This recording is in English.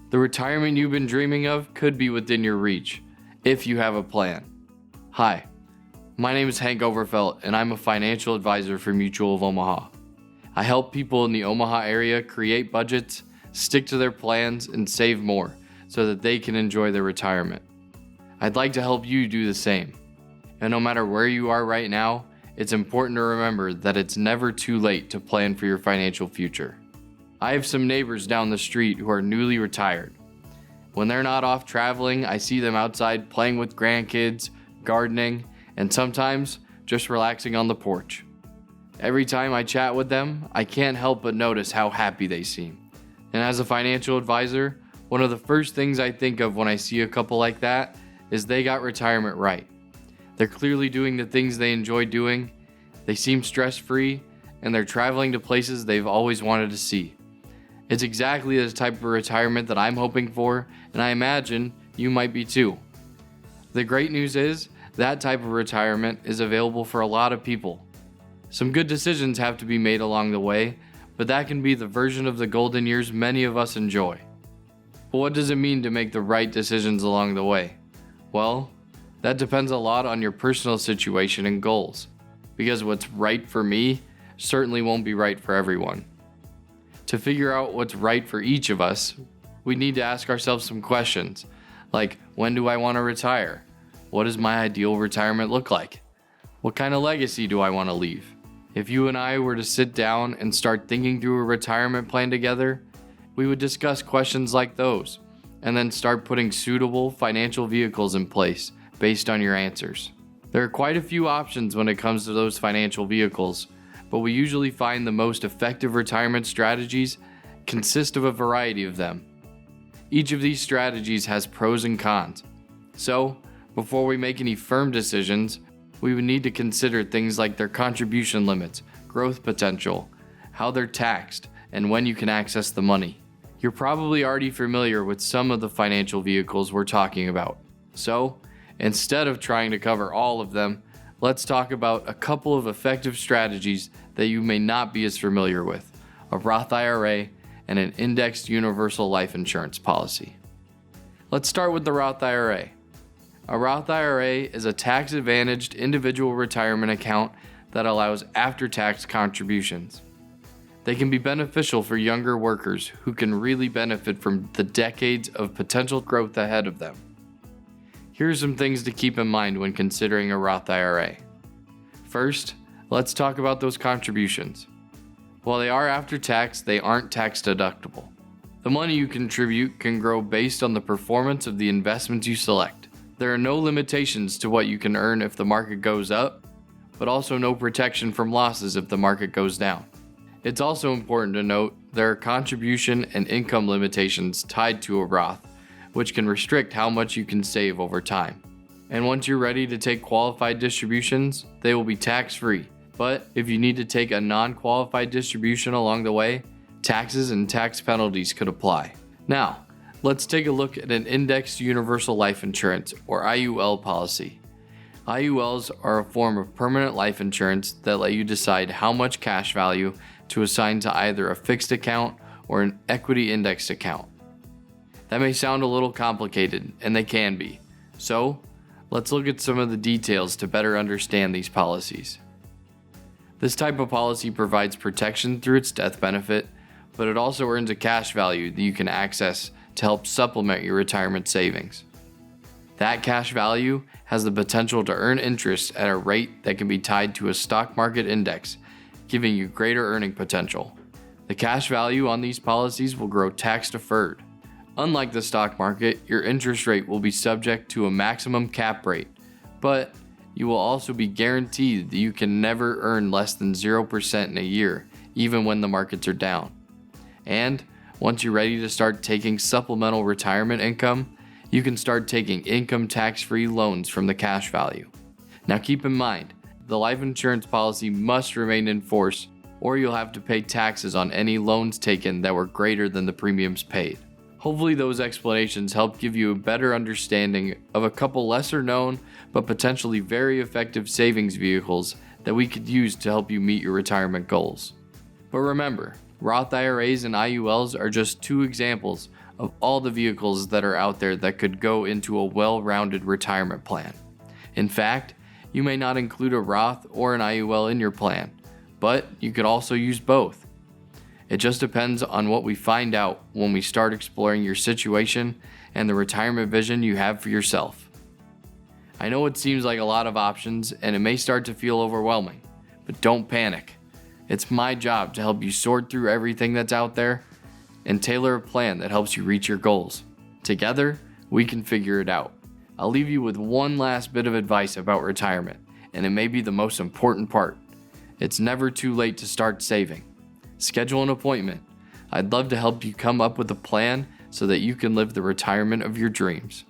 The retirement you've been dreaming of could be within your reach, if you have a plan. Hi, my name is Hank Overfelt, and I'm a financial advisor for Mutual of Omaha. I help people in the Omaha area create budgets, stick to their plans, and save more so that they can enjoy their retirement. I'd like to help you do the same. And no matter where you are right now, it's important to remember that it's never too late to plan for your financial future. I have some neighbors down the street who are newly retired. When they're not off traveling, I see them outside playing with grandkids, gardening, and sometimes just relaxing on the porch. Every time I chat with them, I can't help but notice how happy they seem. And as a financial advisor, one of the first things I think of when I see a couple like that is they got retirement right. They're clearly doing the things they enjoy doing, they seem stress-free, and they're traveling to places they've always wanted to see. It's exactly the type of retirement that I'm hoping for, and I imagine you might be too. The great news is, that type of retirement is available for a lot of people. Some good decisions have to be made along the way, but that can be the version of the golden years many of us enjoy. But what does it mean to make the right decisions along the way? Well, that depends a lot on your personal situation and goals, because what's right for me certainly won't be right for everyone. To figure out what's right for each of us, we need to ask ourselves some questions, like when do I want to retire? What does my ideal retirement look like? What kind of legacy do I want to leave? If you and I were to sit down and start thinking through a retirement plan together, we would discuss questions like those, and then start putting suitable financial vehicles in place based on your answers. There are quite a few options when it comes to those financial vehicles, but we usually find the most effective retirement strategies consist of a variety of them. Each of these strategies has pros and cons. So, before we make any firm decisions, we would need to consider things like their contribution limits, growth potential, how they're taxed, and when you can access the money. You're probably already familiar with some of the financial vehicles we're talking about. So, instead of trying to cover all of them, let's talk about a couple of effective strategies that you may not be as familiar with: a Roth IRA and an indexed universal life insurance policy. Let's start with the Roth IRA. A Roth IRA is a tax-advantaged individual retirement account that allows after-tax contributions. They can be beneficial for younger workers who can really benefit from the decades of potential growth ahead of them. Here are some things to keep in mind when considering a Roth IRA. First, let's talk about those contributions. While they are after tax, they aren't tax deductible. The money you contribute can grow based on the performance of the investments you select. There are no limitations to what you can earn if the market goes up, but also no protection from losses if the market goes down. It's also important to note there are contribution and income limitations tied to a Roth, which can restrict how much you can save over time. And once you're ready to take qualified distributions, they will be tax-free. But if you need to take a non-qualified distribution along the way, taxes and tax penalties could apply. Now, let's take a look at an indexed universal life insurance, or IUL policy. IULs are a form of permanent life insurance that let you decide how much cash value to assign to either a fixed account or an equity indexed account. That may sound a little complicated, and they can be. So, let's look at some of the details to better understand these policies. This type of policy provides protection through its death benefit, but it also earns a cash value that you can access to help supplement your retirement savings. That cash value has the potential to earn interest at a rate that can be tied to a stock market index, giving you greater earning potential. The cash value on these policies will grow tax deferred. Unlike the stock market, your interest rate will be subject to a maximum cap rate, but you will also be guaranteed that you can never earn less than 0% in a year, even when the markets are down. And once you're ready to start taking supplemental retirement income, you can start taking income tax-free loans from the cash value. Now keep in mind, the life insurance policy must remain in force, or you'll have to pay taxes on any loans taken that were greater than the premiums paid. Hopefully those explanations help give you a better understanding of a couple lesser known but potentially very effective savings vehicles that we could use to help you meet your retirement goals. But remember, Roth IRAs and IULs are just two examples of all the vehicles that are out there that could go into a well-rounded retirement plan. In fact, you may not include a Roth or an IUL in your plan, but you could also use both. It just depends on what we find out when we start exploring your situation and the retirement vision you have for yourself. I know it seems like a lot of options and it may start to feel overwhelming, but don't panic. It's my job to help you sort through everything that's out there and tailor a plan that helps you reach your goals. Together, we can figure it out. I'll leave you with one last bit of advice about retirement, and it may be the most important part. It's never too late to start saving. Schedule an appointment. I'd love to help you come up with a plan so that you can live the retirement of your dreams.